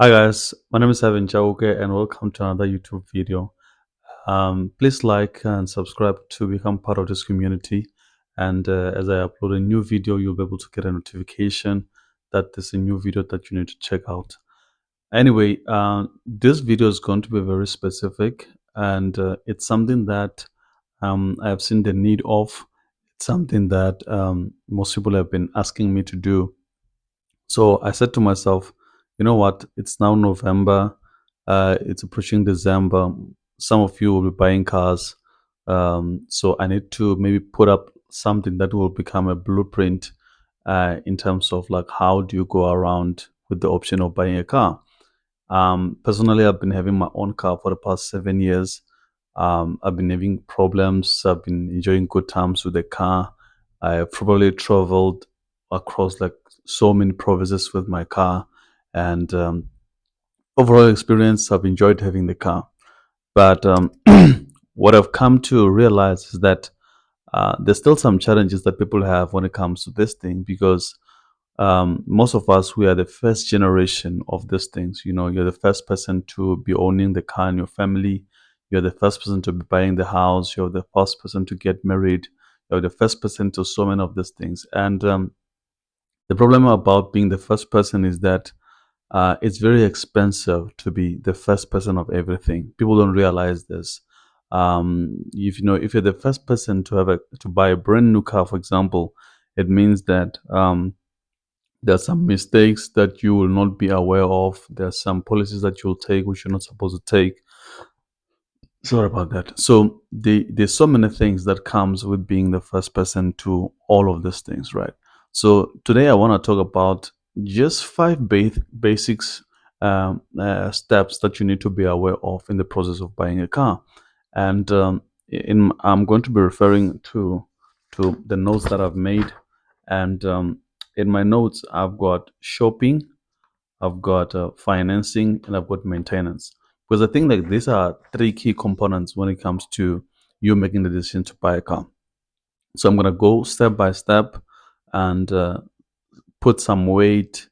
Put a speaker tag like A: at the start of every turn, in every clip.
A: Hi guys, my name is Evan Chauke and welcome to another YouTube video. Please like and subscribe to become part of this community. And as I upload a new video, you'll be able to get a notification that there's a new video that you need to check out. Anyway, this video is going to be very specific and it's something that I have seen the need of. It's something that most people have been asking me to do, so I said to myself, you know what? It's now November. It's approaching December. Some of you will be buying cars. So I need to maybe put up something that will become a blueprint in terms of like how do you go around with the option of buying a car. Personally, I've been having my own car for the past 7 years. I've been having problems. I've been enjoying good times with the car. I've probably traveled across like so many provinces with my car, and overall experience, I've enjoyed having the car. But what I've come to realize is that there's still some challenges that people have when it comes to this thing because most of us, we are the first generation of these things. You know, you're the first person to be owning the car in your family. You're the first person to be buying the house. You're the first person to get married. You're the first person to so many of these things. And the problem about being the first person is that it's very expensive to be the first person of everything. People don't realize this. If you know, if you're the first person to to buy a brand new car, for example, it means that there's some mistakes that you will not be aware of. There's some policies that you'll take which you're not supposed to take. Sorry about that. So there's so many things that comes with being the first person to all of these things, right? So today I want to talk about just five basics steps that you need to be aware of in the process of buying a car, and I'm going to be referring to the notes that I've made, and in my notes I've got shopping, I've got financing, and I've got maintenance. Because I think like these are three key components when it comes to you making the decision to buy a car. So I'm gonna go step by step and put some weight,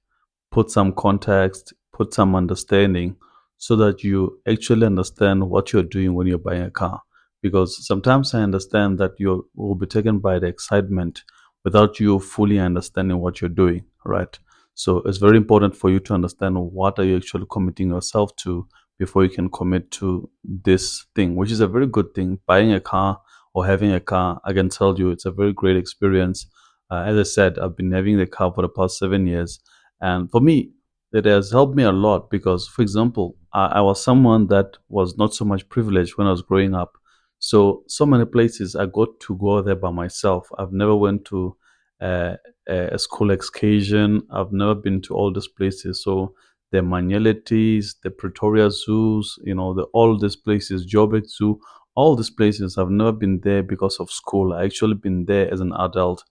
A: put some context, put some understanding so that you actually understand what you're doing when you're buying a car. Because sometimes I understand that you will be taken by the excitement without you fully understanding what you're doing, right? So it's very important for you to understand what are you actually committing yourself to before you can commit to this thing, which is a very good thing. Buying a car or having a car, I can tell you, it's a very great experience. As I said, I've been having the car for the past 7 years, and for me, it has helped me a lot because, for example, I was someone that was not so much privileged when I was growing up. So many places I got to go there by myself. I've never went to uh, a school excursion. I've never been to all these places. So the Manualities, the Pretoria zoos, you know, all these places, Joburg Zoo, all these places, I've never been there because of school. I actually been there as an adult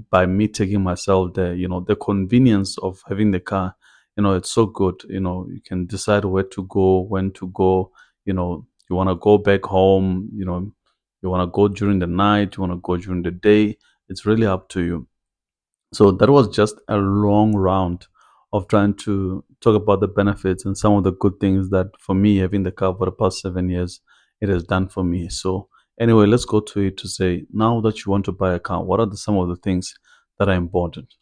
A: by me taking myself there. You know, the convenience of having the car, you know, it's so good. You know, you can decide where to go, when to go. You know, you want to go back home, you know, you want to go during the night, you want to go during the day. It's really up to you. So that was just a long round of trying to talk about the benefits and some of the good things that for me having the car for the past 7 years it has done for me. So anyway, let's go to it to say now that you want to buy a car, what are some of the things that are important?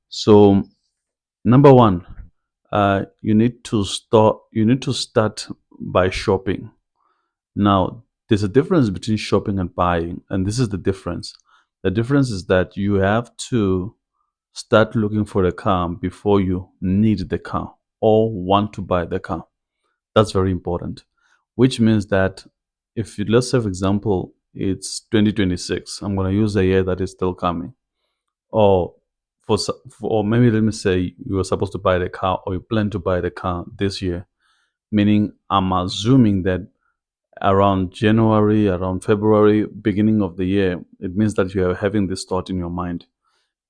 A: So number one, you need to start by shopping. Now, there's a difference between shopping and buying, and this is the difference. The difference is that you have to start looking for a car before you need the car or want to buy the car. That's very important. Which means that if you, let's say, for example, it's 2026, I'm going to use a year that is still coming, or or maybe let me say you were supposed to buy the car or you plan to buy the car this year, meaning I'm assuming that around January, around February, beginning of the year, it means that you are having this thought in your mind,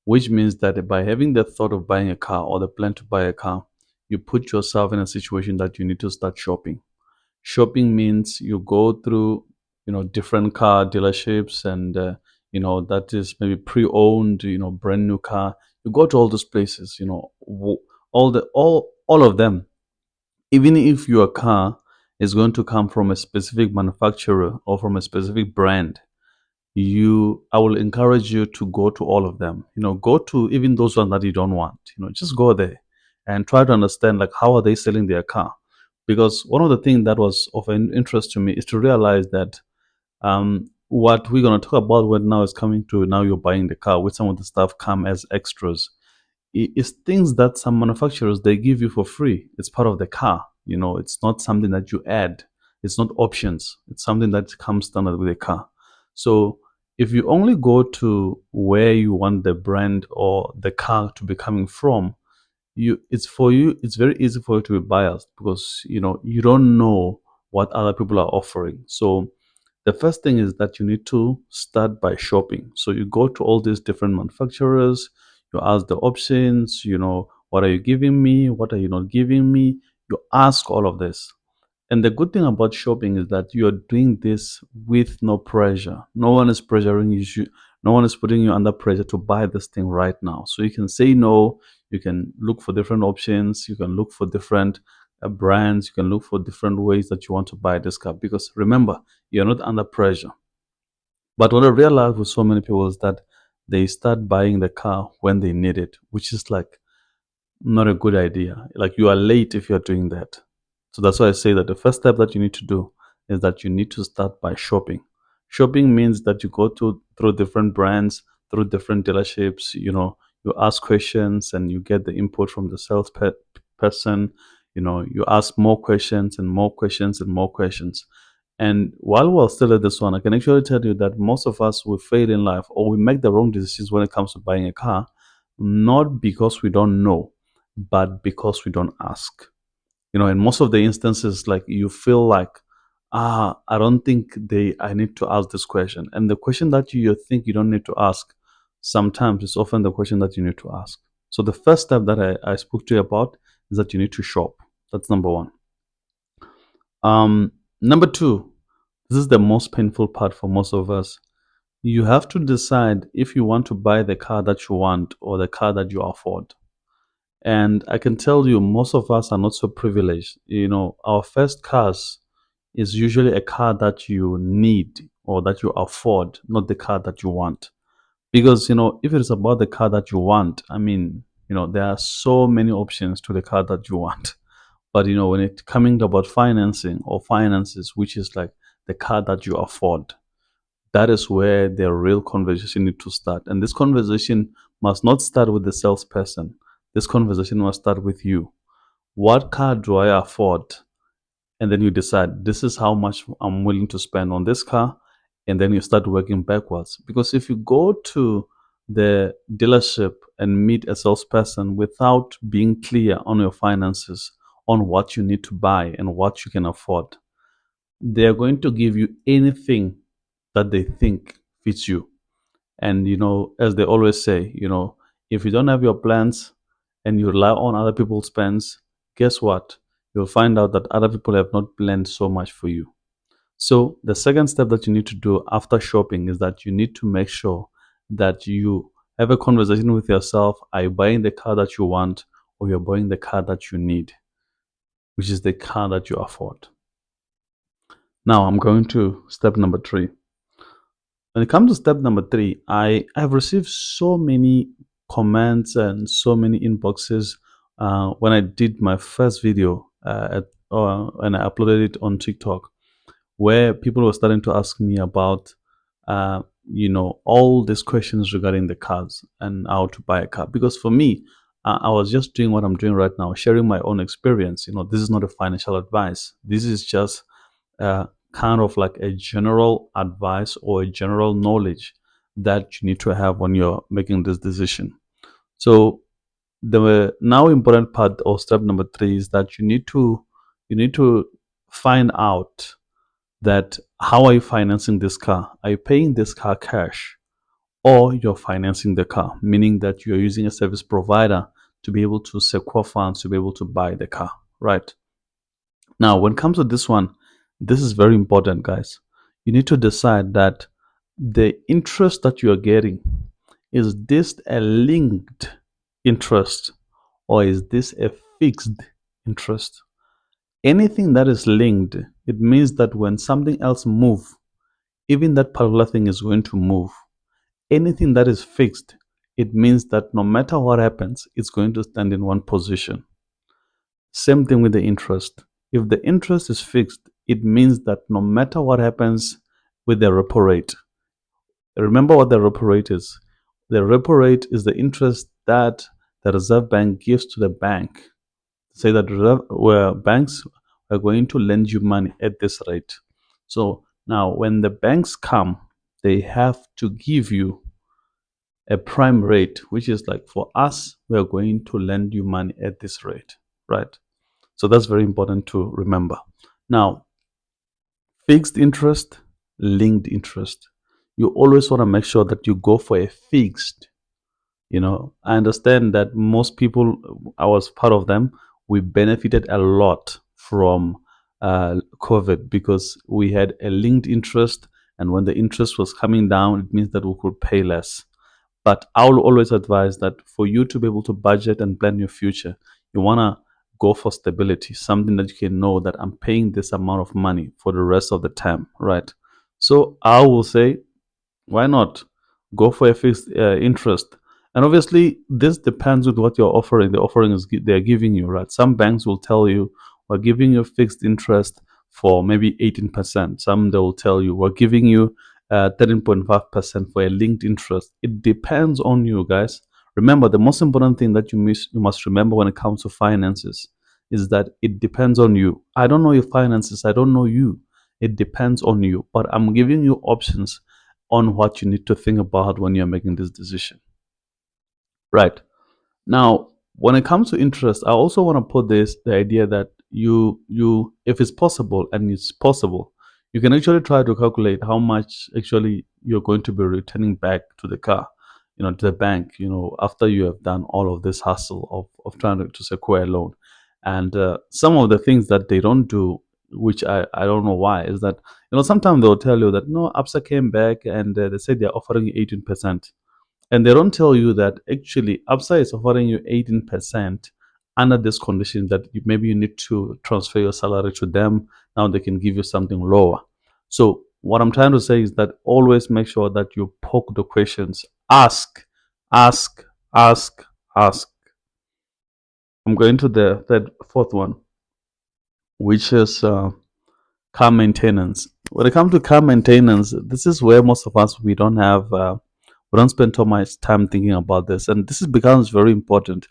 A: which means that by having the thought of buying a car or the plan to buy a car, you put yourself in a situation that you need to start shopping. Shopping means you go through, you know, different car dealerships and, you know, that is maybe pre-owned, you know, brand new car. You go to all those places, you know, all of them. Even if your car is going to come from a specific manufacturer or from a specific brand, I will encourage you to go to all of them. Go to even those ones that you don't want. Just go there and try to understand, like, how are they selling their car. Because one of the things that was of an interest to me is to realize that what we're going to talk about when now is coming to now you're buying the car, with some of the stuff come as extras. It's things that some manufacturers they give you for free. It's part of the car. It's not something that you add. It's not options. It's something that comes standard with the car. So if you only go to where you want the brand or the car to be coming from, it's very easy for you to be biased, because you don't know what other people are offering. So the first thing is that you need to start by shopping. So you go to all these different manufacturers, you ask the options, what are you giving me, what are you not giving me. You ask all of this. And the good thing about shopping is that you're doing this with no pressure. No one is pressuring you. No one is putting you under pressure to buy this thing right now. So you can say no. You can look for different options. You can look for different brands. You can look for different ways that you want to buy this car. Because remember, you're not under pressure. But what I realized with so many people is that they start buying the car when they need it, which is like not a good idea. Like, you are late if you're doing that. So that's why I say that the first step that you need to do is that you need to start by shopping. Shopping means that you go to through different brands, through different dealerships. You ask questions and you get the input from the person. You ask more questions and more questions and more questions. And while we're still at this one, I can actually tell you that most of us will fail in life, or we make the wrong decisions when it comes to buying a car, not because we don't know, but because we don't ask. In most of the instances, like, you feel like, I don't think I need to ask this question. And the question that you think you don't need to ask, sometimes it's often the question that you need to ask. So the first step that I spoke to you about is that you need to shop. That's number one. Number two, this is the most painful part for most of us. You have to decide if you want to buy the car that you want or the car that you afford. And I can tell you, most of us are not so privileged. Our first cars is usually a car that you need or that you afford, not the car that you want. Because, if it is about the car that you want, I mean, there are so many options to the car that you want. But, when it's coming about financing or finances, which is like the car that you afford, that is where the real conversation need to start. And this conversation must not start with the salesperson. This conversation must start with you. What car do I afford? And then you decide, this is how much I'm willing to spend on this car. And then you start working backwards. Because if you go to the dealership and meet a salesperson without being clear on your finances, on what you need to buy and what you can afford, they are going to give you anything that they think fits you. And as they always say, if you don't have your plans and you rely on other people's plans, guess what? You'll find out that other people have not planned so much for you. So the second step that you need to do after shopping is that you need to make sure that you have a conversation with yourself. Are you buying the car that you want, or you're buying the car that you need, which is the car that you afford? Now I'm going to step number three. When it comes to step number three, I have received so many comments and so many inboxes when I did my first video and I uploaded it on TikTok, where people were starting to ask me about, all these questions regarding the cars and how to buy a car. Because for me, I was just doing what I'm doing right now, sharing my own experience. This is not a financial advice. This is just kind of like a general advice or a general knowledge that you need to have when you're making this decision. So the now important part or step number three is that you need to find out that how are you financing this car? Are you paying this car cash, or you're financing the car, meaning that you're using a service provider to be able to secure funds to be able to buy the car, right? Now, when it comes to this one, this is very important, guys. You need to decide that the interest that you're getting, is this a linked interest, or is this a fixed interest? Anything that is linked, it means that when something else move, even that particular thing is going to move. Anything that is fixed, it means that no matter what happens, it's going to stand in one position. Same thing with the interest. If the interest is fixed, it means that no matter what happens with the repo rate, remember what the repo rate is. The repo rate is the interest that the Reserve Bank gives to the bank. Say that where banks are going to lend you money at this rate. So now, when the banks come, they have to give you a prime rate, which is like, for us, we are going to lend you money at this rate, right? So that's very important to remember. Now, fixed interest, linked interest. You always want to make sure that you go for a fixed. I understand that most people, I was part of them, we benefited a lot from COVID because we had a linked interest. And when the interest was coming down, it means that we could pay less. But I will always advise that for you to be able to budget and plan your future, you want to go for stability, something that you can know that I'm paying this amount of money for the rest of the time, right? So I will say, why not go for a fixed interest? And obviously, this depends with what you're offering. The offering is they're giving you, right? Some banks will tell you we're giving you fixed interest for maybe 18%. Some they will tell you we're giving you 13.5% for a linked interest. It depends on you, guys. Remember, the most important thing that you must remember when it comes to finances is that it depends on you. I don't know your finances. I don't know you. It depends on you. But I'm giving you options on what you need to think about when you're making this decision. Right. Now, when it comes to interest, I also want to put the idea that you if it's possible, and it's possible, you can actually try to calculate how much actually you're going to be returning back to the car, to the bank, after you have done all of this hustle of trying to secure a loan. And some of the things that they don't do, which I don't know why, is that sometimes they'll tell you that no, APSA came back and they said they're offering you 18%. And they don't tell you that actually Absa is offering you 18% under this condition that maybe you need to transfer your salary to them. Now they can give you something lower. So what I'm trying to say is that always make sure that you poke the questions. Ask, ask, ask, ask. I'm going to the fourth one, which is car maintenance. When it comes to car maintenance, this is where most of us we don't spend too much time thinking about this, and this becomes very important.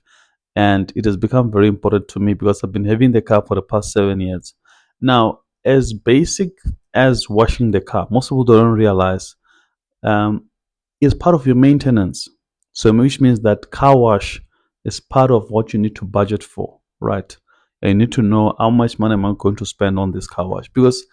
A: And it has become very important to me because I've been having the car for the past 7 years. Now, as basic as washing the car, most people don't realize um, is part of your maintenance. So, which means that car wash is part of what you need to budget for, right? And you need to know how much money am I going to spend on this car wash, because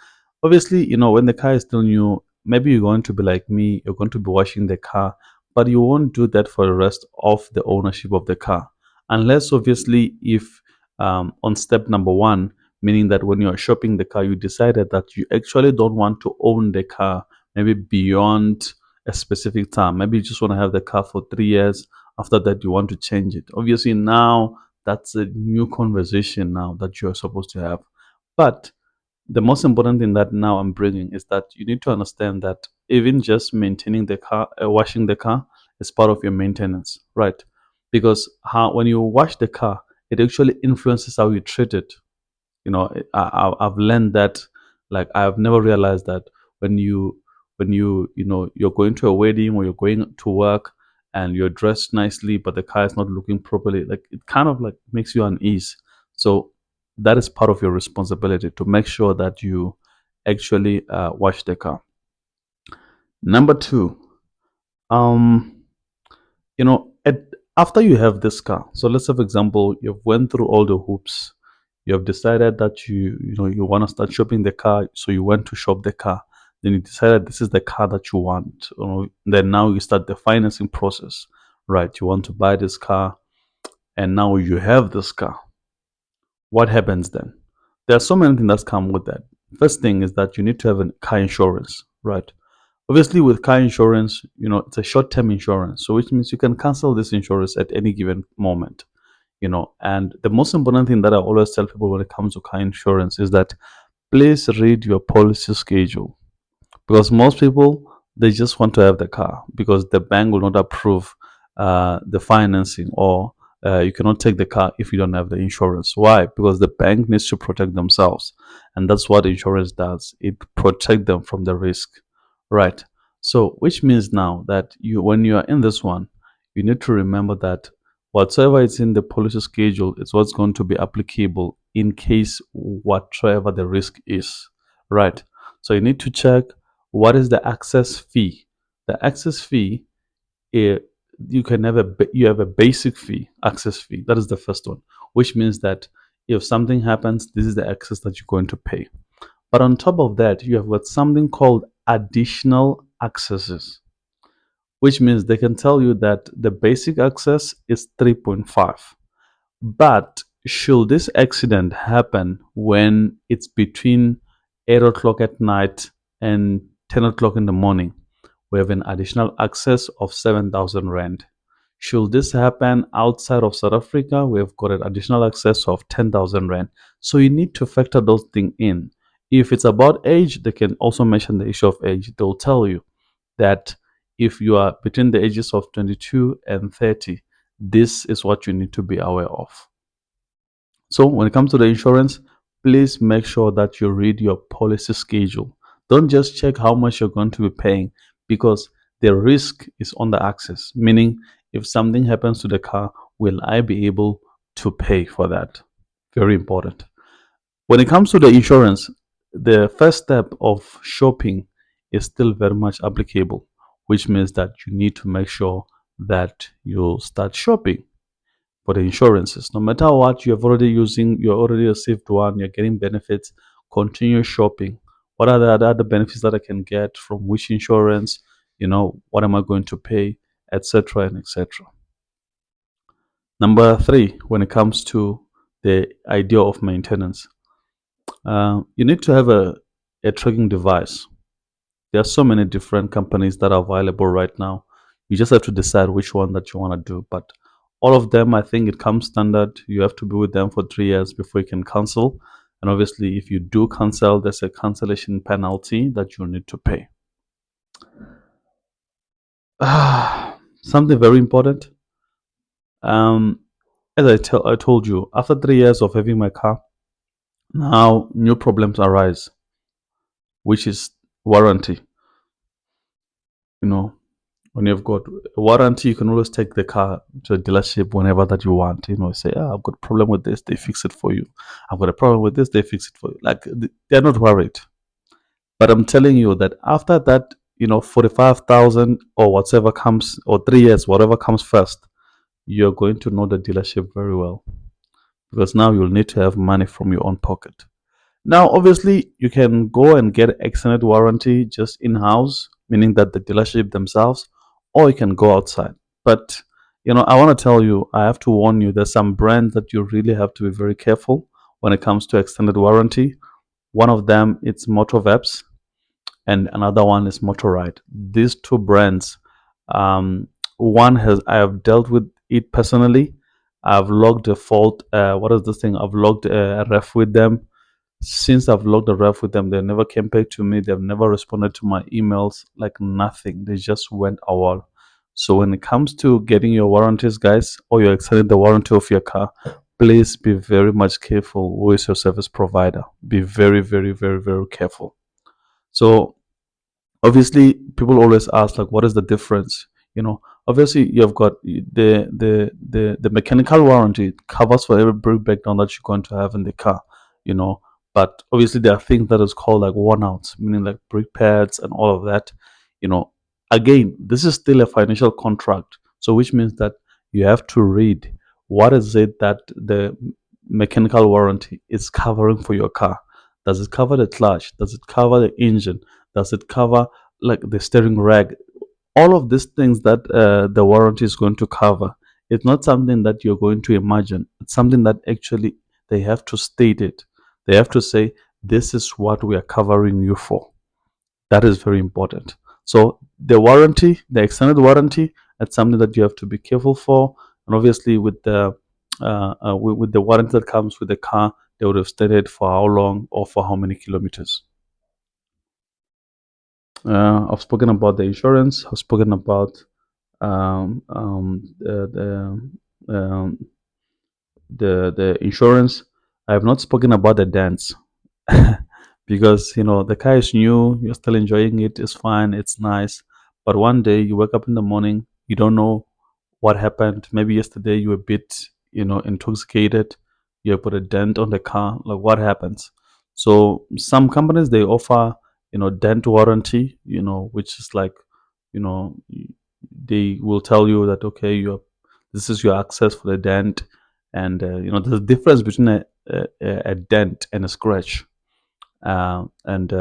A: obviously, when the car is still new, maybe you're going to be like me, you're going to be washing the car, but you won't do that for the rest of the ownership of the car, unless obviously if on step number one, meaning that when you're shopping the car, you decided that you actually don't want to own the car maybe beyond a specific time. Maybe you just want to have the car for 3 years. After that, you want to change it. Obviously, now that's a new conversation now that you're supposed to have. But the most important thing that now I'm bringing is that you need to understand that even just maintaining the car, washing the car, is part of your maintenance, right? Because when you wash the car, it actually influences how you treat it. I've learned that, like, I've never realized that when you're going to a wedding or you're going to work and you're dressed nicely but the car is not looking properly, like, it kind of like makes you unease. So that is part of your responsibility to make sure that you actually wash the car. Number two, um after you have this car, so let's say for example you've went through all the hoops, you have decided that you want to start shopping the car, so you went to shop the car, then you decided this is the car that you want. Then now you start the financing process, right? You want to buy this car, and now you have this car. What happens then? There are so many things that come with that. First thing is that you need to have a car insurance, right? Obviously, with car insurance, it's a short-term insurance, so which means you can cancel this insurance at any given moment. And the most important thing that I always tell people when it comes to car insurance is that please read your policy schedule, because most people, they just want to have the car because the bank will not approve the financing, or you cannot take the car if you don't have the insurance. Why? Because the bank needs to protect themselves, and that's what insurance does. It protects them from the risk, right? So which means now that you, when you are in this one, you need to remember that whatever is in the policy schedule is what's going to be applicable in case whatever the risk is, right? So you need to check what is the access fee. The access fee, eh, you can have you have a basic fee, access fee. That is the first one, which means that if something happens, this is the access that you're going to pay. But on top of that, you have got something called additional accesses, which means they can tell you that the basic access is 3.5. But should this accident happen when it's between 8 o'clock at night and 10 o'clock in the morning, we have an additional access of 7,000 Rand. Should this happen outside of South Africa, we've got an additional access of 10,000 Rand. So you need to factor those things in. If it's about age, they can also mention the issue of age. They'll tell you that if you are between the ages of 22 and 30, this is what you need to be aware of. So when it comes to the insurance, please make sure that you read your policy schedule. Don't just check how much you're going to be paying, because the risk is on the axis, meaning if something happens to the car, will I be able to pay for that? Very important. When it comes to the insurance, the first step of shopping is still very much applicable, which means that you need to make sure that you start shopping for the insurances. No matter what, you're already received one, you're getting benefits, continue shopping. What are the other benefits that I can get from which insurance? What am I going to pay, etc. and etc. Number three, when it comes to the idea of maintenance, you need to have a tracking device. There are so many different companies that are available right now. You just have to decide which one that you want to do. But all of them, I think it comes standard. You have to be with them for 3 years before you can cancel. And obviously, if you do cancel, there's a cancellation penalty that you need to pay. Something very important. Um, as I told you, after 3 years of having my car, now new problems arise, which is warranty. You know, when you've got a warranty, you can always take the car to a dealership whenever that you want. Say, I've got a problem with this, they fix it for you. I've got a problem with this, they fix it for you. Like, they're not worried. But I'm telling you that after that, 45,000 or whatever comes, or 3 years, whatever comes first, you're going to know the dealership very well, because now you'll need to have money from your own pocket. Now, obviously, you can go and get extended warranty just in house, meaning that the dealership themselves, or you can go outside. But I want to tell you, I have to warn you, there's some brands that you really have to be very careful when it comes to extended warranty. One of them, it's Motovapes, and another one is Motorride. These two brands, um, I have dealt with it personally. I've logged a fault. What is this thing? I've logged a ref with them. Since I've logged a ref with them, they never came back to me. They've never responded to my emails, like nothing. They just went AWOL. So when it comes to getting your warranties, guys, or you're extending the warranty of your car, please be very much careful who is your service provider. Be very, very, very, very careful. So obviously, people always ask, like, what is the difference? Obviously, you've got the mechanical warranty covers for every breakdown that you're going to have in the car. you know but obviously there are things that is called like worn outs, meaning like brake pads and all of that. you know Again, this is still a financial contract, so which means that you have to read what is it that the mechanical warranty is covering for your car. Does it cover the clutch? Does it cover the engine? Does it cover like the steering rack? All of these things that the warranty is going to cover. It's not something that you're going to imagine. It's something that actually they have to state it. They have to say, this is what we are covering you for. That is very important. So the warranty, the extended warranty, that's something that you have to be careful for. And obviously with the with the warranty that comes with the car, they would have stated for how long or for how many kilometers. I've spoken about the insurance. I've spoken about um, the insurance. I have not spoken about the dance because the car is new. You're still enjoying it. It's fine. It's nice. But one day you wake up in the morning. You don't know what happened. Maybe yesterday you were a bit intoxicated. You put a dent on the car. Like what happens? So some companies they offer dent warranty. Which is like you know they will tell you that okay, this is your access for the dent, and there's a difference between a dent and a scratch. And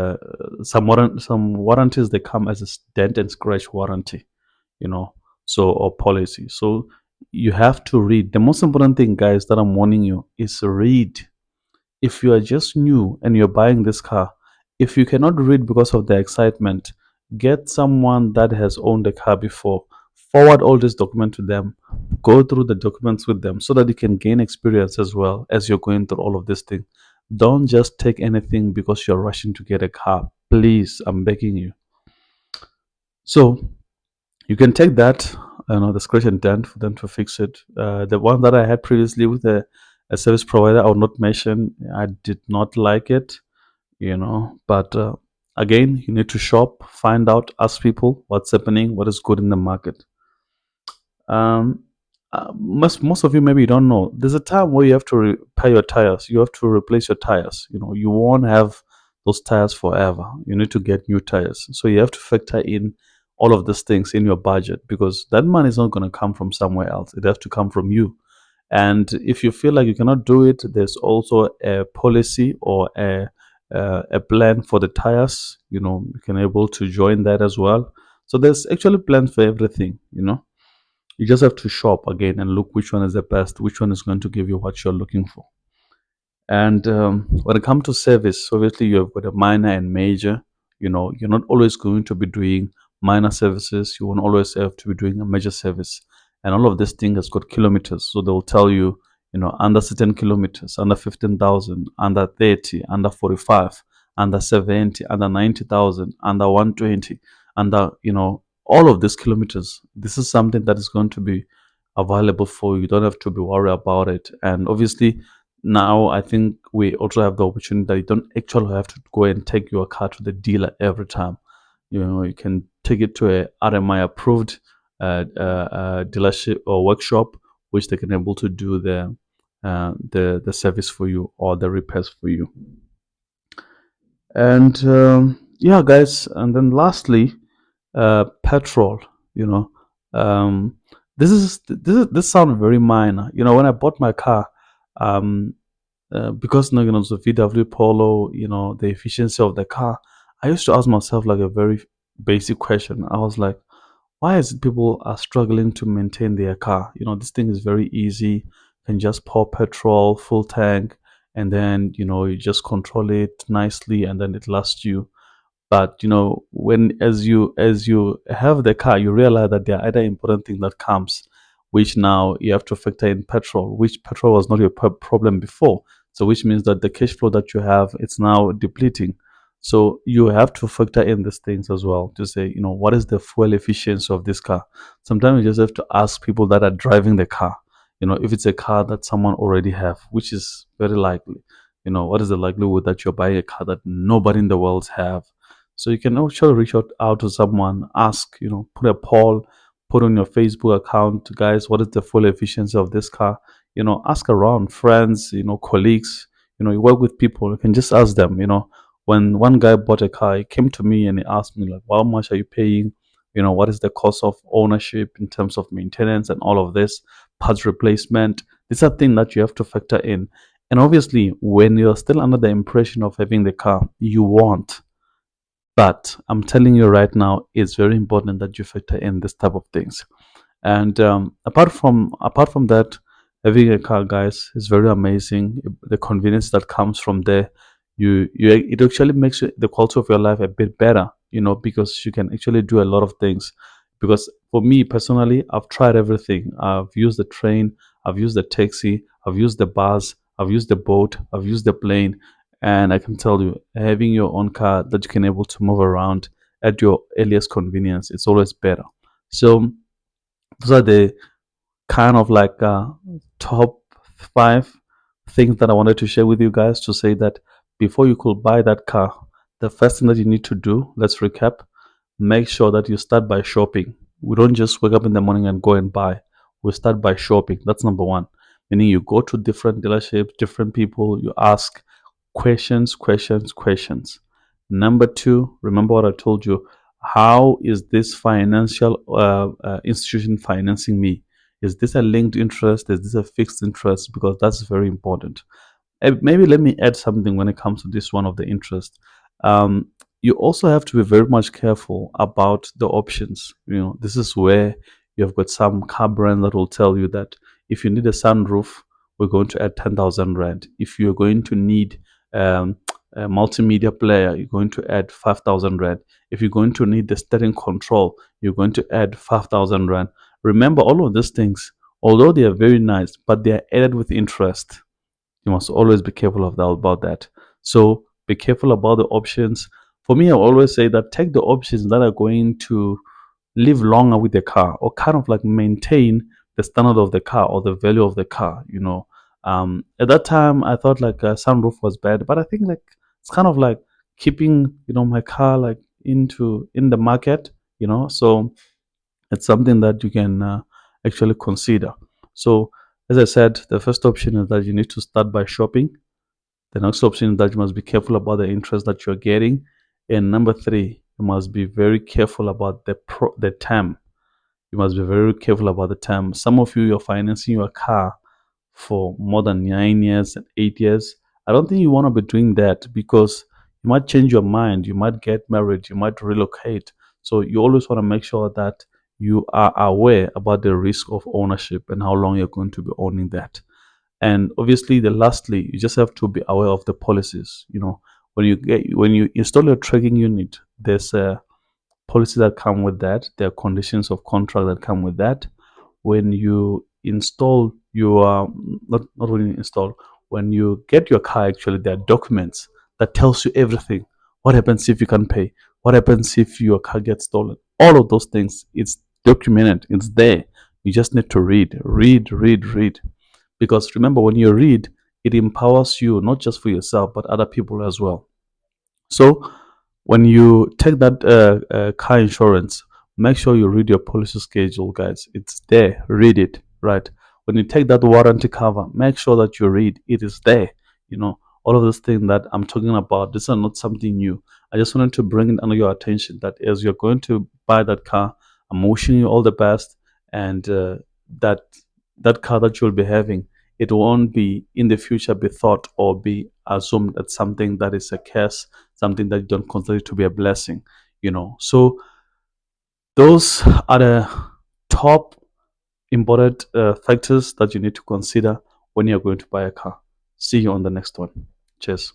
A: some warranties they come as a dent and scratch warranty, you know, or policy. So you have to read. The most important thing, guys, that I'm warning you is read. If you are just new and you're buying this car, if you cannot read because of the excitement, get someone that has owned the car before. Forward all this document to them. Go through the documents with them so that you can gain experience as well as you're going through all of this thing. Don't just take anything because you're rushing to get a car. Please, I'm begging you. So you can take that, the scratch and dent for them to fix it. The one that I had previously with a service provider, I will not mention. I did not like it, but again, you need to shop, find out, ask people what's happening, what is good in the market. Um, most of you maybe don't know. There's a time where you have to repair your tires. You have to replace your tires. You won't have those tires forever. You need to get new tires. So you have to factor in all of these things in your budget because that money is not going to come from somewhere else. It has to come from you. And if you feel like you cannot do it, there's also a policy or a plan for the tires. You can able to join that as well. So there's actually plans for everything. You just have to shop again and look which one is the best, which one is going to give you what you're looking for. And when it comes to service, obviously you have got a minor and major. You're not always going to be doing minor services. You won't always have to be doing a major service. And all of this thing has got kilometers. So they'll tell you, under certain kilometers, under 15,000, under 30, under 45, under 70, under 90,000, under 120, under, all of these kilometers. This is something that is going to be available for you. You don't have to be worried about it. And obviously, now I think we also have the opportunity that you don't actually have to go and take your car to the dealer every time. You can take it to a RMI approved dealership or workshop, which they can able to do the service for you or the repairs for you. And yeah, guys, and then lastly, petrol. You know, um, this sounds very minor. When I bought my car, um, because it's a VW Polo, the efficiency of the car, I used to ask myself like a very basic question. I was like, why is it people are struggling to maintain their car? This thing is very easy. You can just pour petrol, full tank, and then you just control it nicely, and then it lasts you. But when as you have the car, you realize that there are other important things that comes, which now you have to factor in petrol, which petrol was not your problem before. So which means that the cash flow that you have, it's now depleting. So you have to factor in these things as well to say, what is the fuel efficiency of this car? Sometimes you just have to ask people that are driving the car, if it's a car that someone already have, which is very likely. What is the likelihood that you're buying a car that nobody in the world have? So you can actually reach out to someone, ask, put a poll, put on your Facebook account, guys, what is the full efficiency of this car? Ask around friends, colleagues, you work with people, you can just ask them, when one guy bought a car, he came to me and he asked me like, how much are you paying? What is the cost of ownership in terms of maintenance and all of this, parts replacement? These are things that you have to factor in. And obviously, when you're still under the impression of having the car, you want. But I'm telling you right now, it's very important that you factor in this type of things. And apart from that, having a car, guys, is very amazing. The convenience that comes from there, it actually makes the quality of your life a bit better. Because you can actually do a lot of things. Because for me personally, I've tried everything. I've used the train, I've used the taxi, I've used the bus, I've used the boat, I've used the plane, and I can tell you, having your own car that you can able to move around at your earliest convenience, it's always better. So those are the kind of like top five things that I wanted to share with you guys to say that before you could buy that car, the first thing that you need to do, let's recap, make sure that you start by shopping. We don't just wake up in the morning and go and buy. We start by shopping. That's number one. Meaning you go to different dealerships, different people, you ask questions, questions, questions. Number two, remember what I told you. How is this financial institution financing me? Is this a linked interest? Is this a fixed interest? Because that's very important. Maybe let me add something when it comes to this one of the interest. Um, you also have to be very much careful about the options. This is where you have got some car brand that will tell you that if you need a sunroof, we're going to add 10,000 rand. If you're going to need um, a multimedia player, you're going to add 5,000 rand. If you're going to need the steering control, you're going to add 5,000 rand. Remember, all of these things, although they are very nice, but they are added with interest. You must always be careful about that. So be careful about the options. For me, I always say that take the options that are going to live longer with the car or kind of like maintain the standard of the car or the value of the car. At that time, I thought like sunroof was bad, but I think like it's kind of like keeping my car like in the market. So it's something that you can actually consider. So, as I said, the first option is that you need to start by shopping. The next option is that you must be careful about the interest that you're getting. And number three, you must be very careful about the term. You must be very careful about the term. Some of you, you're financing your car for more than 9 years and 8 years. I don't think you want to be doing that because you might change your mind, you might get married, you might relocate. So you always want to make sure that you are aware about the risk of ownership and how long you're going to be owning that. And obviously, the lastly, you just have to be aware of the policies. When you install your tracking unit, there's a policies that come with that. There are conditions of contract that come with that. When you install your not when you install, when you get your car, actually there are documents that tells you everything. What happens if you can't pay? What happens if your car gets stolen? All of those things, it's documented, it's there. You just need to read, because remember, when you read, it empowers you not just for yourself but other people as well. So when you take that car insurance, make sure you read your policy schedule, guys. It's there. Read it, right? When you take that warranty cover, make sure that you read. It is there. All of those things that I'm talking about, this are not something new. I just wanted to bring it under your attention that as you're going to buy that car, I'm wishing you all the best, and that that car that you'll be having, it won't be in the future be thought or be assumed as something that is a curse, something that you don't consider to be a blessing. So those are the top important factors that you need to consider when you're going to buy a car. See you on the next one. Cheers.